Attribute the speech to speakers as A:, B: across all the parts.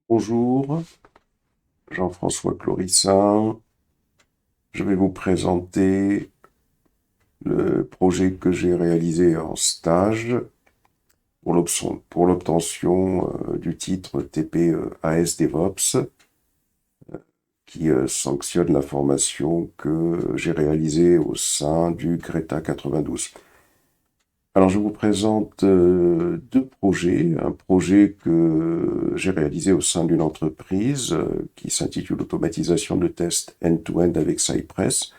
A: Bonjour, Jean-François Clorissin. Je vais vous présenter le projet que j'ai réalisé en stage pour l'obtention du titre TP AS DevOps qui sanctionne la formation que j'ai réalisée au sein du Greta 92. Alors je vous présente deux projets. Un projet que j'ai réalisé au sein d'une entreprise qui s'intitule Automatisation de tests end-to-end avec Cypress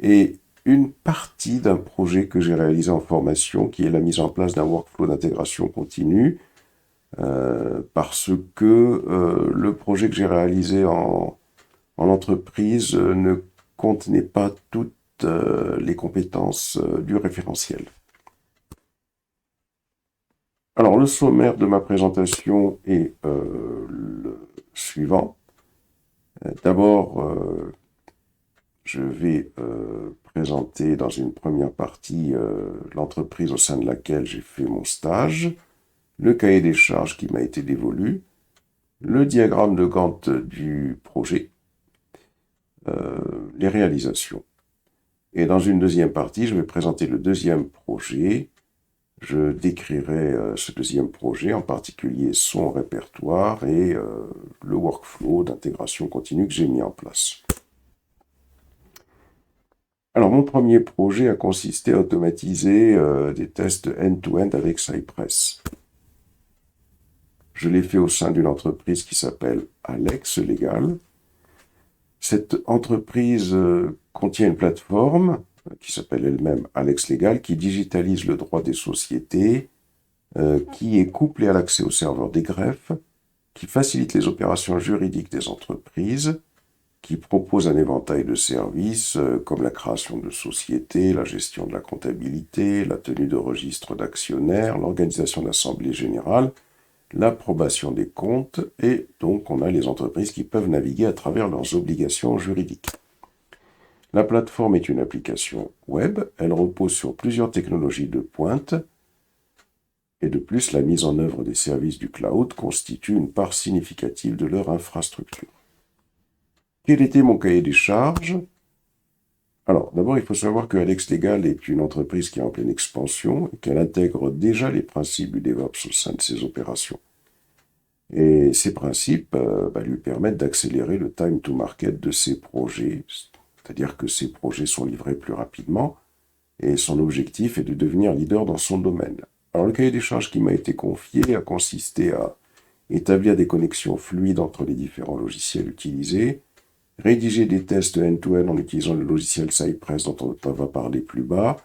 A: et une partie d'un projet que j'ai réalisé en formation qui est la mise en place d'un workflow d'intégration continue parce que le projet que j'ai réalisé en entreprise ne contenait pas toutes les compétences du référentiel. Alors, le sommaire de ma présentation est le suivant. D'abord, je vais présenter dans une première partie l'entreprise au sein de laquelle j'ai fait mon stage, le cahier des charges qui m'a été dévolu, le diagramme de Gantt du projet, les réalisations. Et dans une deuxième partie, je vais présenter le deuxième projet. Je décrirai ce deuxième projet, en particulier son répertoire et le workflow d'intégration continue que j'ai mis en place. Alors, mon premier projet a consisté à automatiser des tests end-to-end avec Cypress. Je l'ai fait au sein d'une entreprise qui s'appelle Alex Legal. Cette entreprise contient une plateforme qui s'appelle elle-même Alex Legal, qui digitalise le droit des sociétés, qui est couplé à l'accès au serveur des greffes, qui facilite les opérations juridiques des entreprises, qui propose un éventail de services comme la création de sociétés, la gestion de la comptabilité, la tenue de registre d'actionnaires, l'organisation d'assemblées générales, l'approbation des comptes, et donc on a les entreprises qui peuvent naviguer à travers leurs obligations juridiques. La plateforme est une application web, elle repose sur plusieurs technologies de pointe, et de plus, la mise en œuvre des services du cloud constitue une part significative de leur infrastructure. Quel était mon cahier des charges? Alors, d'abord, il faut savoir que Alex Legal est une entreprise qui est en pleine expansion et qu'elle intègre déjà les principes du DevOps au sein de ses opérations. Et ces principes lui permettent d'accélérer le time to market de ses projets, c'est-à-dire que ces projets sont livrés plus rapidement et son objectif est de devenir leader dans son domaine. Alors, le cahier des charges qui m'a été confié a consisté à établir des connexions fluides entre les différents logiciels utilisés, rédiger des tests end-to-end en utilisant le logiciel Cypress dont on va parler plus bas,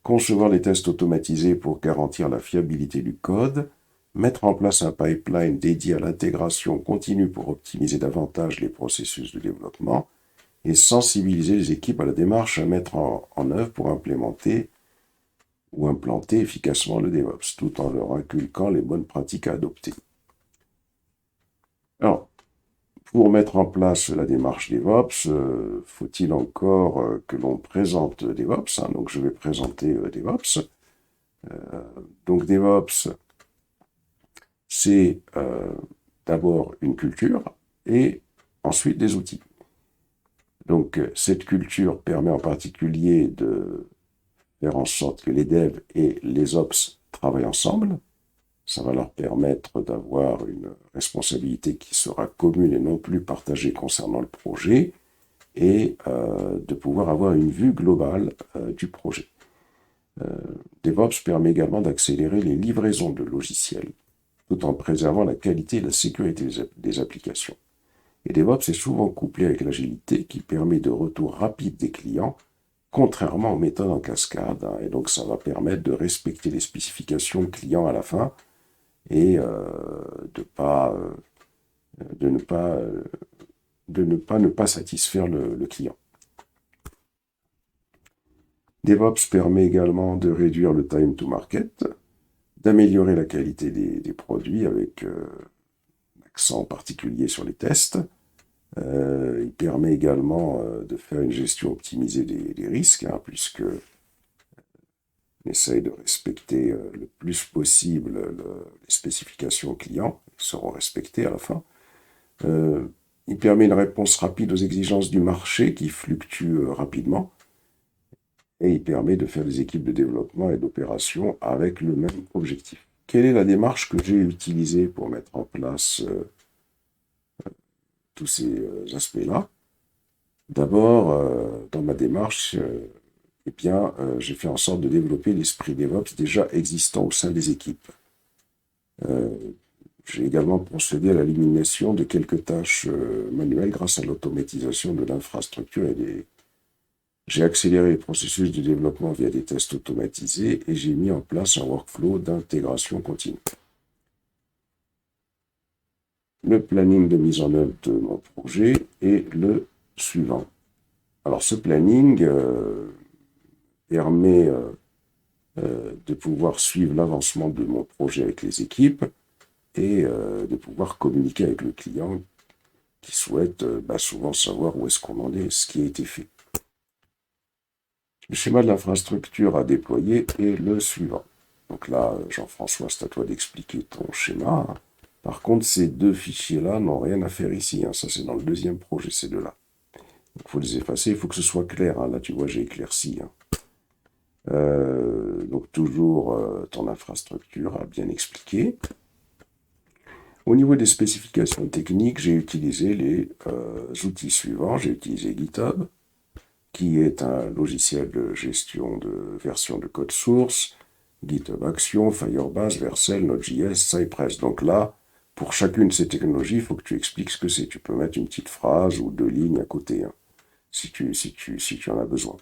A: concevoir des tests automatisés pour garantir la fiabilité du code, mettre en place un pipeline dédié à l'intégration continue pour optimiser davantage les processus de développement et sensibiliser les équipes à la démarche à mettre en œuvre pour implémenter ou implanter efficacement le DevOps, tout en leur inculquant les bonnes pratiques à adopter. Alors, pour mettre en place la démarche DevOps, faut-il encore que l'on présente DevOps, hein, donc je vais présenter DevOps. Donc DevOps, c'est d'abord une culture et ensuite des outils. Donc cette culture permet en particulier de faire en sorte que les devs et les ops travaillent ensemble. Ça va leur permettre d'avoir une responsabilité qui sera commune et non plus partagée concernant le projet et de pouvoir avoir une vue globale du projet. DevOps permet également d'accélérer les livraisons de logiciels tout en préservant la qualité et la sécurité des applications. Et DevOps est souvent couplé avec l'agilité qui permet de retour rapide des clients, contrairement aux méthodes en cascade. Et donc ça va permettre de respecter les spécifications clients à la fin et de ne pas satisfaire le client. DevOps permet également de réduire le time to market, d'améliorer la qualité des produits avec accent particulier sur les tests. Il permet également de faire une gestion optimisée des risques, hein, puisque on essaye de respecter le plus possible les spécifications clients, qui seront respectées à la fin. Il permet une réponse rapide aux exigences du marché qui fluctuent rapidement. Et il permet de faire des équipes de développement et d'opération avec le même objectif. Quelle est la démarche que j'ai utilisée pour mettre en place tous ces aspects-là? D'abord, dans ma démarche, j'ai fait en sorte de développer l'esprit DevOps déjà existant au sein des équipes. J'ai également procédé à l'élimination de quelques tâches manuelles grâce à l'automatisation de l'infrastructure J'ai accéléré les processus de développement via des tests automatisés et j'ai mis en place un workflow d'intégration continue. Le planning de mise en œuvre de mon projet est le suivant. Alors ce planning permet de pouvoir suivre l'avancement de mon projet avec les équipes et de pouvoir communiquer avec le client qui souhaite souvent savoir où est-ce qu'on en est, ce qui a été fait. Le schéma de l'infrastructure à déployer est le suivant. Donc là, Jean-François, c'est à toi d'expliquer ton schéma. Par contre, ces deux fichiers-là n'ont rien à faire ici. Ça, c'est dans le deuxième projet, ces deux-là. Il faut les effacer, il faut que ce soit clair. Là, tu vois, j'ai éclairci. Donc toujours ton infrastructure à bien expliquer. Au niveau des spécifications techniques, j'ai utilisé les outils suivants. J'ai utilisé GitHub, qui est un logiciel de gestion de version de code source, GitHub Action, Firebase, Vercel, Node.js, Cypress. Donc là, pour chacune de ces technologies, il faut que tu expliques ce que c'est. Tu peux mettre une petite phrase ou 2 lignes à côté, si tu en as besoin.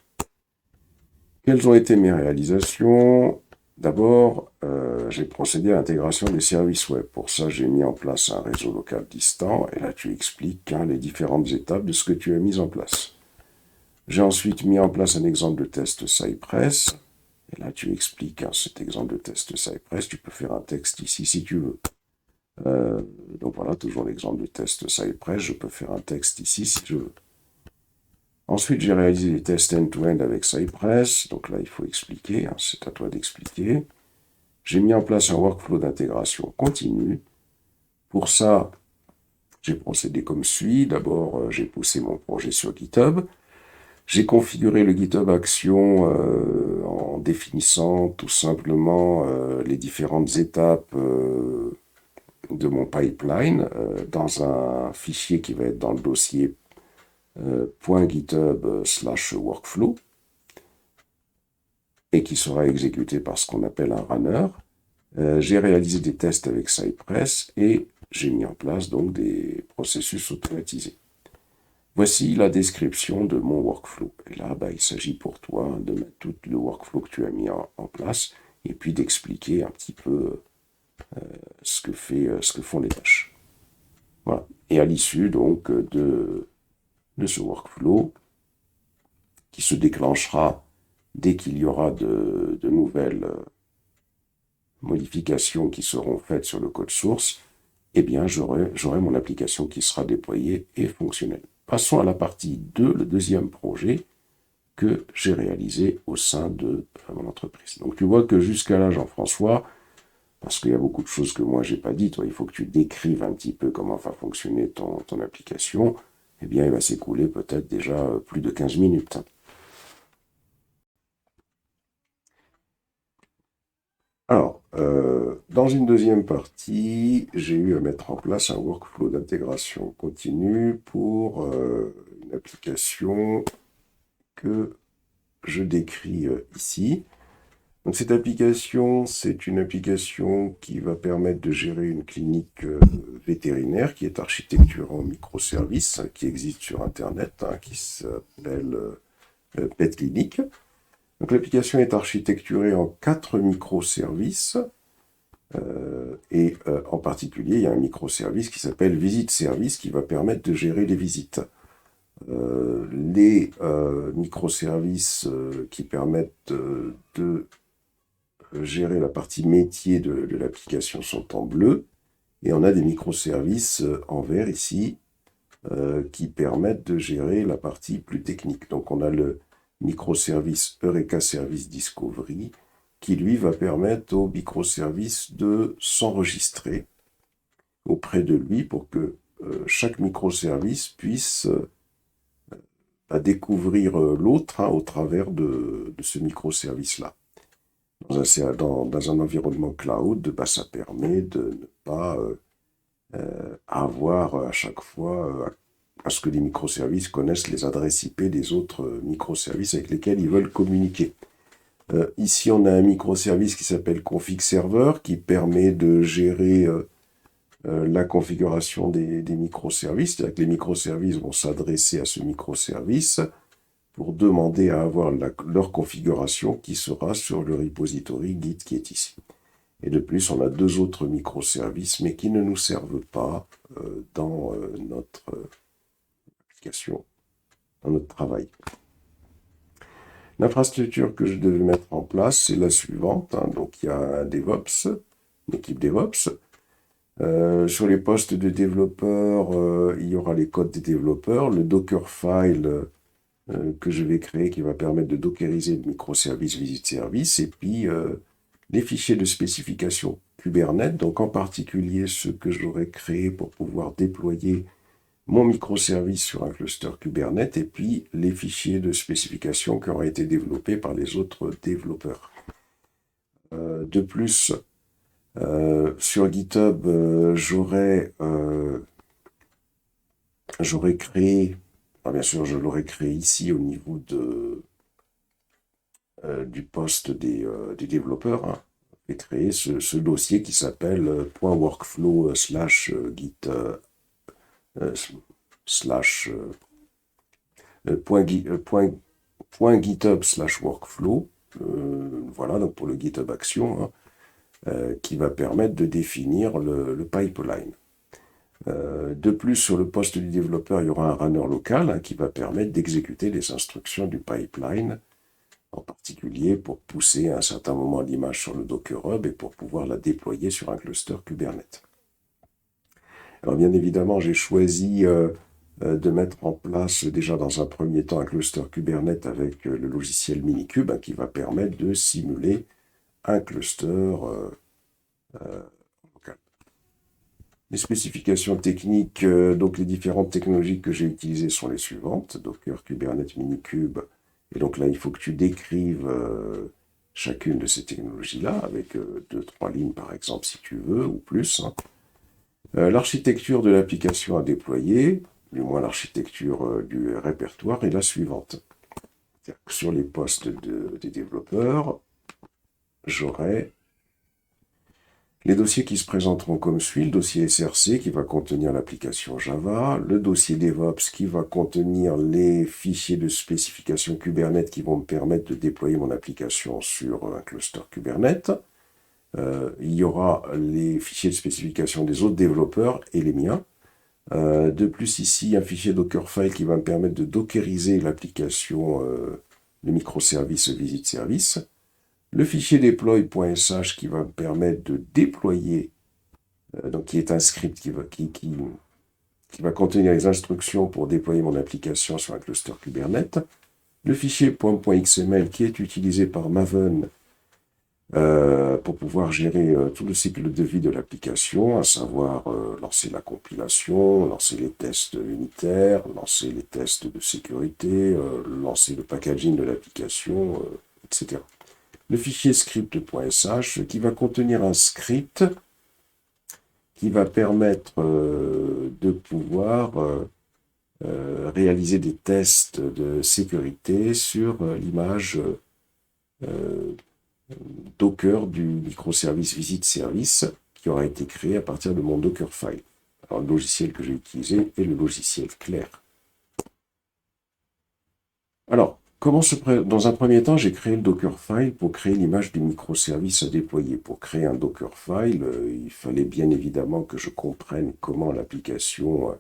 A: Quelles ont été mes réalisations? D'abord, j'ai procédé à l'intégration des services web. Pour ça, j'ai mis en place un réseau local distant, et là, tu expliques les différentes étapes de ce que tu as mis en place. J'ai ensuite mis en place un exemple de test Cypress. Et là, tu expliques cet exemple de test Cypress. Tu peux faire un texte ici si tu veux. Donc voilà, toujours l'exemple de test Cypress. Je peux faire un texte ici si je veux. Ensuite, j'ai réalisé des tests end-to-end avec Cypress. Donc là, il faut expliquer. C'est à toi d'expliquer. J'ai mis en place un workflow d'intégration continue. Pour ça, j'ai procédé comme suit. D'abord, j'ai poussé mon projet sur GitHub. J'ai configuré le GitHub Action en définissant tout simplement les différentes étapes de mon pipeline dans un fichier qui va être dans le dossier .github/workflow et qui sera exécuté par ce qu'on appelle un runner. J'ai réalisé des tests avec Cypress et j'ai mis en place donc des processus automatisés. Voici la description de mon workflow. Et là, il s'agit pour toi de mettre tout le workflow que tu as mis en place et puis d'expliquer un petit peu ce que font les tâches. Voilà. Et à l'issue donc de ce workflow, qui se déclenchera dès qu'il y aura de nouvelles modifications qui seront faites sur le code source, eh bien j'aurai mon application qui sera déployée et fonctionnelle. Passons à la partie 2, le deuxième projet que j'ai réalisé au sein de mon entreprise. Donc tu vois que jusqu'à là, Jean-François, parce qu'il y a beaucoup de choses que moi j'ai pas dit, toi, il faut que tu décrives un petit peu comment va fonctionner ton application, eh bien il va s'écouler peut-être déjà plus de 15 minutes. Alors, dans une deuxième partie, j'ai eu à mettre en place un workflow d'intégration continue pour une application que je décris ici. Donc cette application, c'est une application qui va permettre de gérer une clinique vétérinaire qui est architecturée en microservices, qui existe sur Internet, qui s'appelle Pet Clinic. Donc l'application est architecturée en 4 microservices, et en particulier, il y a un microservice qui s'appelle Visite Service qui va permettre de gérer les visites. Les microservices qui permettent de gérer la partie métier de l'application sont en bleu, et on a des microservices en vert ici qui permettent de gérer la partie plus technique. Donc on a le microservice Eureka Service Discovery qui lui va permettre au microservice de s'enregistrer auprès de lui pour que chaque microservice puisse découvrir l'autre au travers de ce microservice-là. Dans un environnement cloud, ça permet de ne pas avoir à chaque fois à ce que les microservices connaissent les adresses IP des autres microservices avec lesquels ils veulent communiquer. Ici, on a un microservice qui s'appelle config server qui permet de gérer la configuration des microservices. C'est-à-dire que les microservices vont s'adresser à ce microservice pour demander à avoir leur configuration qui sera sur le repository Git qui est ici. Et de plus, on a deux autres microservices, mais qui ne nous servent pas dans notre application, dans notre travail. L'infrastructure que je devais mettre en place, c'est la suivante. Donc, il y a un DevOps, une équipe DevOps. Sur les postes de développeurs, il y aura les codes des développeurs, le Dockerfile que je vais créer qui va permettre de dockeriser le microservice visite service, et puis les fichiers de spécification Kubernetes, donc en particulier ceux que j'aurais créés pour pouvoir déployer mon microservice sur un cluster Kubernetes, et puis les fichiers de spécification qui auraient été développés par les autres développeurs. De plus, sur GitHub, j'aurais créé, bien sûr je l'aurais créé ici au niveau du poste des développeurs, j'ai créé ce dossier qui s'appelle .workflow slash git .github slash workflow, voilà, donc pour le GitHub Action, qui va permettre de définir le pipeline. De plus, sur le poste du développeur, il y aura un runner local qui va permettre d'exécuter les instructions du pipeline, en particulier pour pousser à un certain moment l'image sur le Docker Hub et pour pouvoir la déployer sur un cluster Kubernetes. Alors bien évidemment, j'ai choisi de mettre en place déjà dans un premier temps un cluster Kubernetes avec le logiciel Minikube qui va permettre de simuler un cluster local. Les spécifications techniques, donc les différentes technologies que j'ai utilisées sont les suivantes: Docker, Kubernetes, Minikube. Et donc là, il faut que tu décrives chacune de ces technologies-là avec 2-3 lignes par exemple si tu veux, ou plus. L'architecture de l'application à déployer, du moins l'architecture du répertoire, est la suivante. C'est-à-dire que sur les postes des développeurs, j'aurai les dossiers qui se présenteront comme suit: le dossier SRC qui va contenir l'application Java, le dossier DevOps qui va contenir les fichiers de spécification Kubernetes qui vont me permettre de déployer mon application sur un cluster Kubernetes. Il y aura les fichiers de spécification des autres développeurs et les miens. De plus, ici, un fichier Dockerfile qui va me permettre de dockeriser l'application, le microservice visite service. Le fichier deploy.sh qui va me permettre de déployer, donc qui est un script qui va contenir les instructions pour déployer mon application sur un cluster Kubernetes. Le fichier .xml qui est utilisé par Maven pour pouvoir gérer tout le cycle de vie de l'application, à savoir lancer la compilation, lancer les tests unitaires, lancer les tests de sécurité, lancer le packaging de l'application, etc. Le fichier script.sh qui va contenir un script qui va permettre de pouvoir réaliser des tests de sécurité sur l'image Docker du microservice visite service qui aura été créé à partir de mon Dockerfile. Alors, le logiciel que j'ai utilisé est le logiciel Clair. Alors, dans un premier temps, j'ai créé le Dockerfile pour créer l'image du microservice à déployer. Pour créer un Dockerfile, il fallait bien évidemment que je comprenne comment l'application,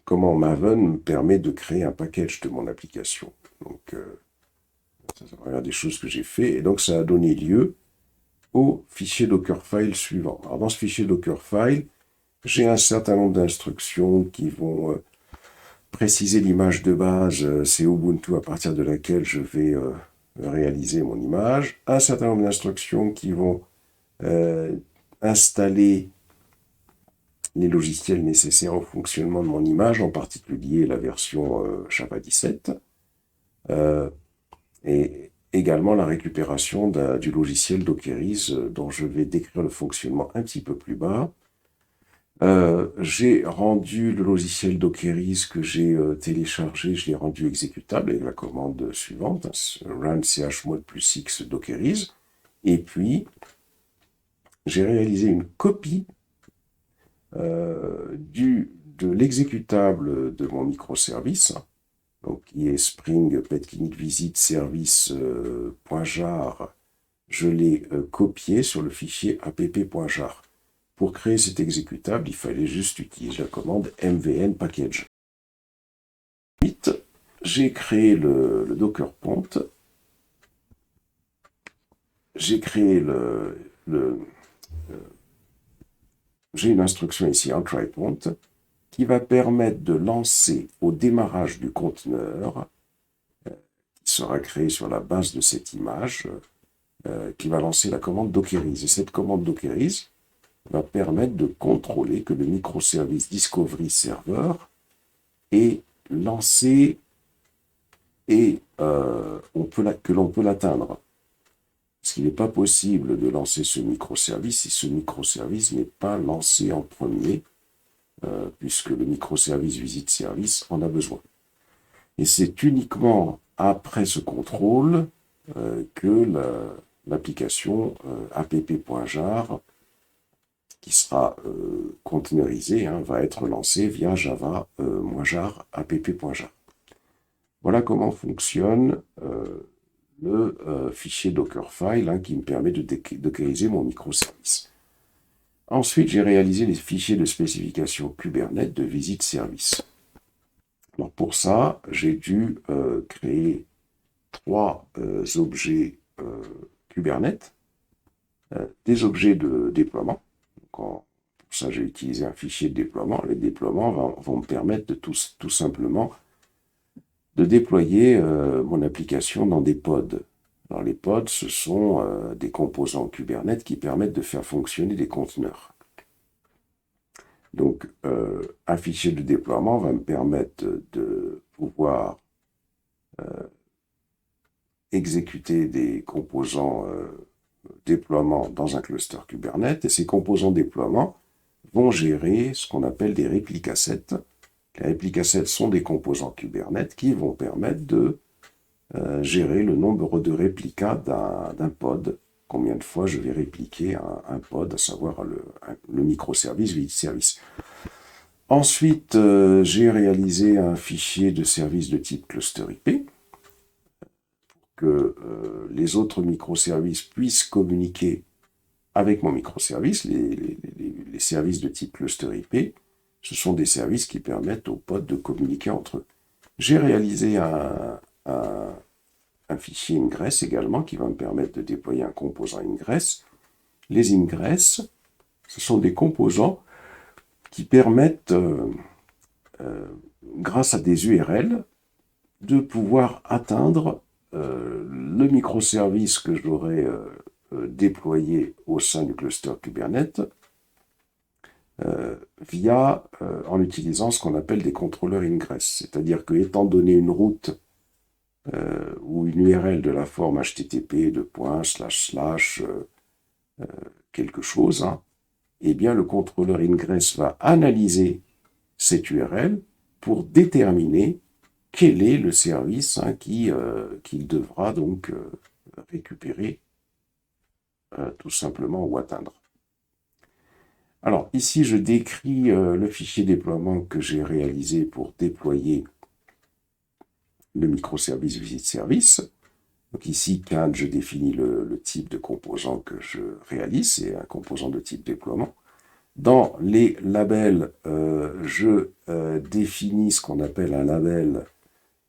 A: comment Maven me permet de créer un package de mon application. Donc, ça c'est des choses que j'ai fait, et donc ça a donné lieu au fichier Dockerfile suivant. Alors, dans ce fichier Dockerfile, j'ai un certain nombre d'instructions qui vont préciser l'image de base, c'est Ubuntu à partir de laquelle je vais réaliser mon image. Un certain nombre d'instructions qui vont installer les logiciels nécessaires au fonctionnement de mon image, en particulier la version Java 17, et également la récupération du logiciel Dockerise, dont je vais décrire le fonctionnement un petit peu plus bas. J'ai rendu le logiciel Dockerise que j'ai téléchargé, je l'ai rendu exécutable avec la commande suivante, run chmod +x Dockerise, et puis j'ai réalisé une copie de l'exécutable de mon microservice, donc qui est Spring Petkinik Visit Service.jar. Je l'ai copié sur le fichier app.jar. Pour créer cet exécutable, il fallait juste utiliser la commande mvn package. Ensuite, j'ai créé le Docker Pont. J'ai créé j'ai une instruction ici, un try-pont, qui va permettre de lancer au démarrage du conteneur, qui sera créé sur la base de cette image, qui va lancer la commande Dockerise. Et cette commande Dockerise va permettre de contrôler que le microservice Discovery Server est lancé et que l'on peut l'atteindre. Parce qu'il n'est pas possible de lancer ce microservice si ce microservice n'est pas lancé en premier, puisque le microservice Visit Service en a besoin. Et c'est uniquement après ce contrôle que l'application app.jar, qui sera containerisée, va être lancée via java-jar app.jar. Voilà comment fonctionne le fichier Dockerfile qui me permet de dockeriser mon microservice. Ensuite, j'ai réalisé les fichiers de spécification Kubernetes de Visit Service. Alors pour ça, j'ai dû créer 3 objets Kubernetes, des objets de déploiement. Pour ça, j'ai utilisé un fichier de déploiement. Les déploiements vont me permettre de tout simplement de déployer mon application dans des pods. Alors les pods, ce sont des composants Kubernetes qui permettent de faire fonctionner des conteneurs. Donc, un fichier de déploiement va me permettre de pouvoir exécuter des composants déploiement dans un cluster Kubernetes, et ces composants déploiement vont gérer ce qu'on appelle des réplicasets. Les réplicasets sont des composants Kubernetes qui vont permettre de gérer le nombre de réplicas d'un pod, combien de fois je vais répliquer un pod, à savoir le microservice Visit Service. Ensuite, j'ai réalisé un fichier de service de type cluster IP, que les autres microservices puissent communiquer avec mon microservice. Les services de type cluster IP, ce sont des services qui permettent aux pods de communiquer entre eux. J'ai réalisé un fichier ingress également qui va me permettre de déployer un composant ingress. Les ingress, ce sont des composants qui permettent, grâce à des URL, de pouvoir atteindre le microservice que j'aurai déployé au sein du cluster Kubernetes en utilisant ce qu'on appelle des contrôleurs ingress. C'est-à-dire que, étant donné une route ou une URL de la forme http quelque chose, eh bien le contrôleur ingress va analyser cette URL pour déterminer quel est le service qu'il devra donc récupérer tout simplement ou atteindre. Alors ici je décris le fichier déploiement que j'ai réalisé pour déployer le microservice Visit Service. Donc ici, quand je définis le type de composant que je réalise, c'est un composant de type déploiement. Dans les labels, je définis ce qu'on appelle un label.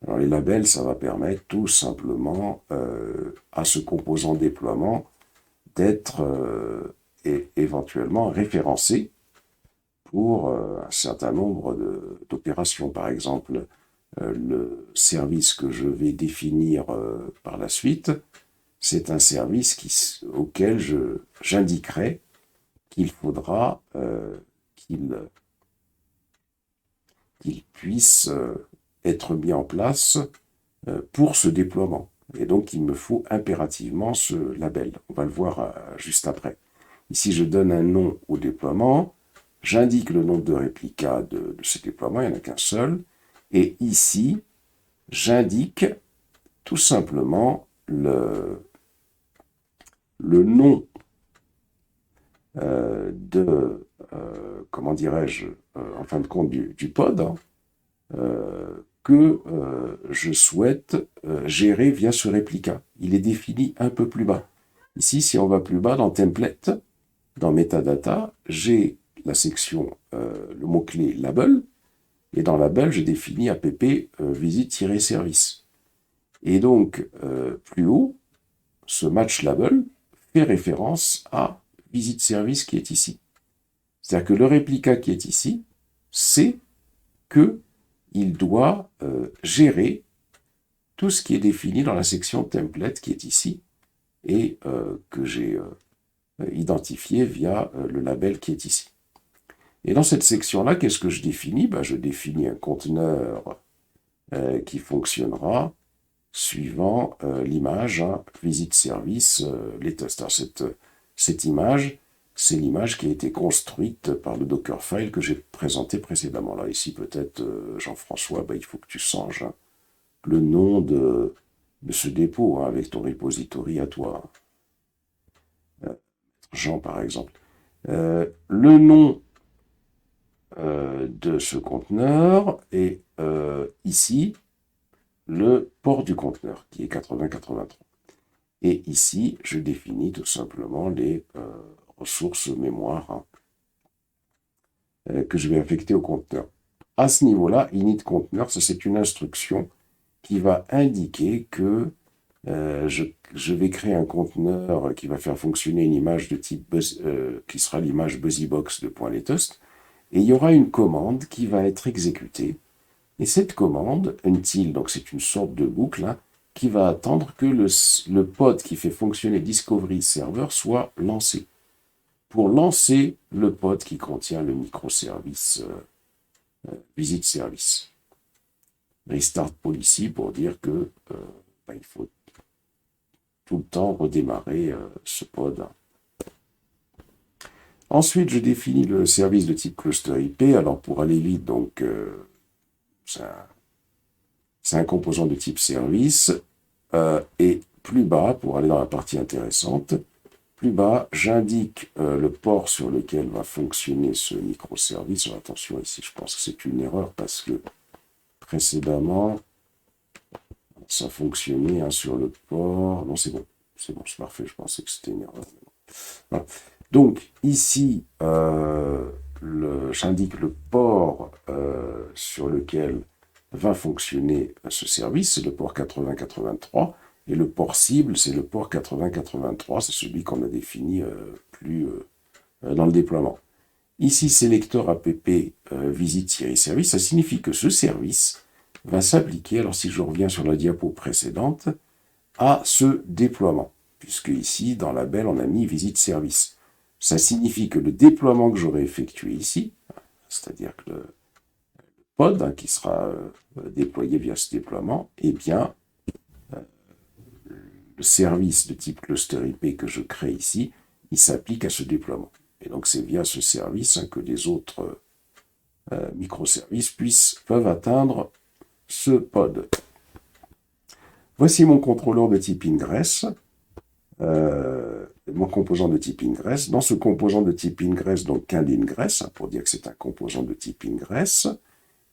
A: Alors les labels, ça va permettre tout simplement à ce composant déploiement d'être éventuellement référencé pour un certain nombre d'opérations. Par exemple, le service que je vais définir par la suite, c'est un service auquel j'indiquerai qu'il faudra qu'il puisse être mis en place pour ce déploiement. Et donc, il me faut impérativement ce label. On va le voir juste après. Ici, je donne un nom au déploiement. J'indique le nombre de réplicas de ce déploiement, il n'y en a qu'un seul. Et ici, j'indique tout simplement le nom comment dirais-je, en fin de compte, du pod, hein, que je souhaite gérer via ce réplica. Il est défini un peu plus bas. Ici, si on va plus bas dans Template, dans Metadata, j'ai la section, le mot-clé Label, et dans Label, je définis app visite-service. Et donc, plus haut, ce match label fait référence à visite service qui est ici. C'est-à-dire que le réplica qui est ici sait qu'il doit gérer tout ce qui est défini dans la section template qui est ici et que j'ai identifié via le label qui est ici. Et dans cette section-là, qu'est-ce que je définis? Je définis un conteneur qui fonctionnera suivant l'image, hein, visite service, les tests. Alors cette image, c'est l'image qui a été construite par le Dockerfile que j'ai présenté précédemment. Là, ici, peut-être, Jean-François, il faut que tu changes hein, le nom de ce dépôt hein, avec ton repository à toi. Jean, par exemple. Le nom de ce conteneur est ici le port du conteneur, qui est 8083. Et ici, je définis tout simplement les ressources mémoire hein, que je vais affecter au conteneur. À ce niveau-là, init conteneur, ça c'est une instruction qui va indiquer que je vais créer un conteneur qui va faire fonctionner une image de type qui sera l'image BuzzyBox de .latest, et il y aura une commande qui va être exécutée. Et cette commande, until, donc c'est une sorte de boucle, hein, qui va attendre que le pod qui fait fonctionner Discovery Server soit lancé. Pour lancer le pod qui contient le microservice Visit Service. Restart Policy pour dire que il faut tout le temps redémarrer ce pod. Ensuite, je définis le service de type cluster IP. Alors pour aller vite, donc c'est un composant de type service. Et plus bas, pour aller dans la partie intéressante, plus bas, j'indique le port sur lequel va fonctionner ce microservice. Alors, attention, ici, je pense que c'est une erreur parce que précédemment, ça fonctionnait hein, sur le port. Non, c'est bon, c'est parfait. Je pensais que c'était une erreur. Voilà. Donc, ici, j'indique le port sur lequel va fonctionner ce service, c'est le port 8083, et le port cible, c'est le port 8083, c'est celui qu'on a défini plus dans le déploiement. Ici, sélecteur app visite-service, ça signifie que ce service va s'appliquer, alors si je reviens sur la diapo précédente, à ce déploiement, puisque ici, dans la label, on a mis visite-service. Ça signifie que le déploiement que j'aurai effectué ici, c'est-à-dire que le pod hein, qui sera déployé via ce déploiement, eh bien, le service de type cluster IP que je crée ici, il s'applique à ce déploiement. Et donc, c'est via ce service hein, que les autres microservices peuvent atteindre ce pod. Voici mon contrôleur de type ingress, mon composant de type ingress. Dans ce composant de type ingress, donc qu'un ingress, hein, pour dire que c'est un composant de type ingress.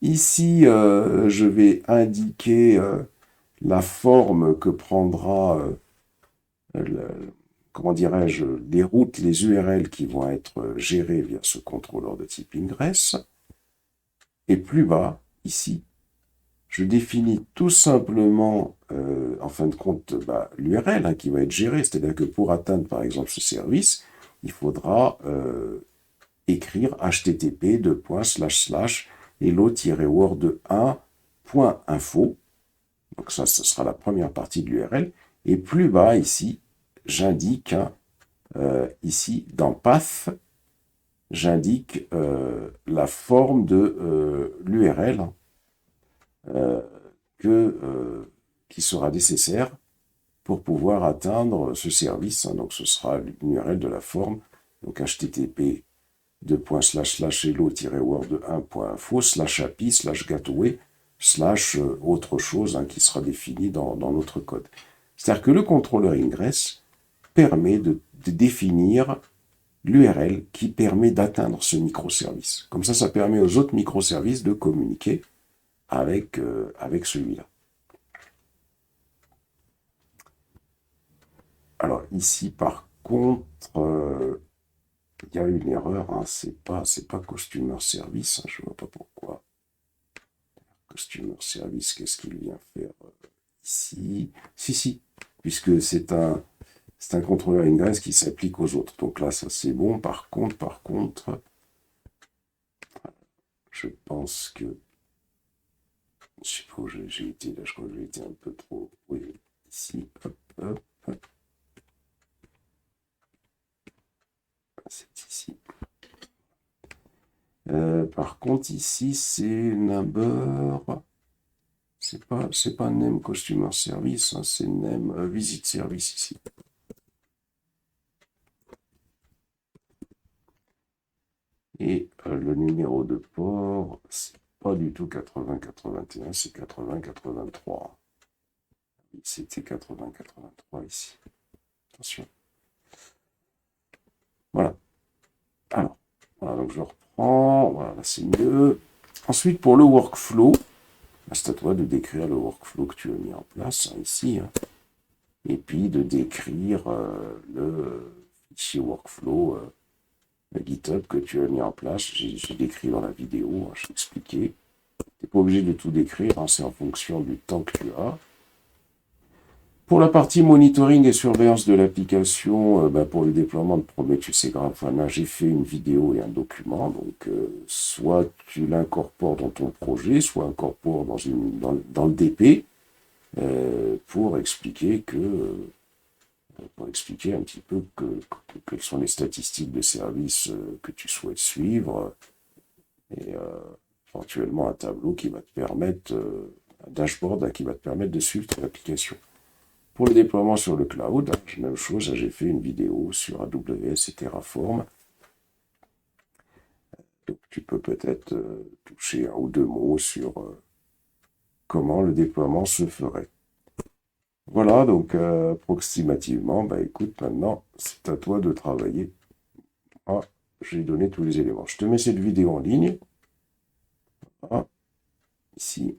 A: Ici, je vais indiquer la forme que prendra, comment dirais-je, les routes, les URL qui vont être gérées via ce contrôleur de type ingress. Et plus bas, ici, je définis tout simplement, en fin de compte, l'URL hein, qui va être gérée. C'est-à-dire que pour atteindre, par exemple, ce service, il faudra écrire http hello-world1.info. Donc ça, ce sera la première partie de l'URL. Et plus bas, ici, j'indique, ici, dans Path, j'indique la forme de l'URL qui sera nécessaire pour pouvoir atteindre ce service. Donc ce sera l'URL de la forme, donc http hello-world1.info/api/gateway/ autre chose qui sera définie dans notre code. C'est-à-dire que le contrôleur ingress permet de définir l'URL qui permet d'atteindre ce microservice. Comme ça permet aux autres microservices de communiquer avec celui-là. Alors ici, par contre, il y a une erreur, c'est pas Customer Service, je vois pas pourquoi. Customer Service, qu'est-ce qu'il vient faire ici? Si, puisque c'est un contrôleur ingress qui s'applique aux autres. Donc là, ça c'est bon. Par contre, je pense que, je sais pas où j'ai été là, je crois que j'ai été un peu trop, oui, ici, hop. C'est ici. Par contre, ici, c'est number. C'est pas name customer service, c'est name visit service ici. Et le numéro de port, c'est pas du tout 8081, c'est 8083. C'était 8083 ici. Attention. Voilà. Alors, voilà, donc je reprends. Voilà, là c'est mieux. Ensuite, pour le workflow, c'est à toi de décrire le workflow que tu as mis en place ici. Et puis de décrire le fichier workflow GitHub que tu as mis en place. J'ai décrit dans la vidéo, j'ai expliqué. Tu n'es pas obligé de tout décrire, c'est en fonction du temps que tu as. Pour la partie monitoring et surveillance de l'application, pour le déploiement de Prometheus et Grafana, j'ai fait une vidéo et un document. Donc, soit tu l'incorpores dans ton projet, soit incorpore dans le DP pour expliquer un petit peu quelles sont les statistiques de service que tu souhaites suivre et éventuellement un tableau qui va te permettre, un dashboard qui va te permettre de suivre ton application. Pour le déploiement sur le cloud, même chose, j'ai fait une vidéo sur AWS et Terraform. Donc tu peux peut-être toucher un ou deux mots sur comment le déploiement se ferait. Voilà, donc approximativement, écoute, maintenant, c'est à toi de travailler. Ah, j'ai donné tous les éléments. Je te mets cette vidéo en ligne. Ah, ici.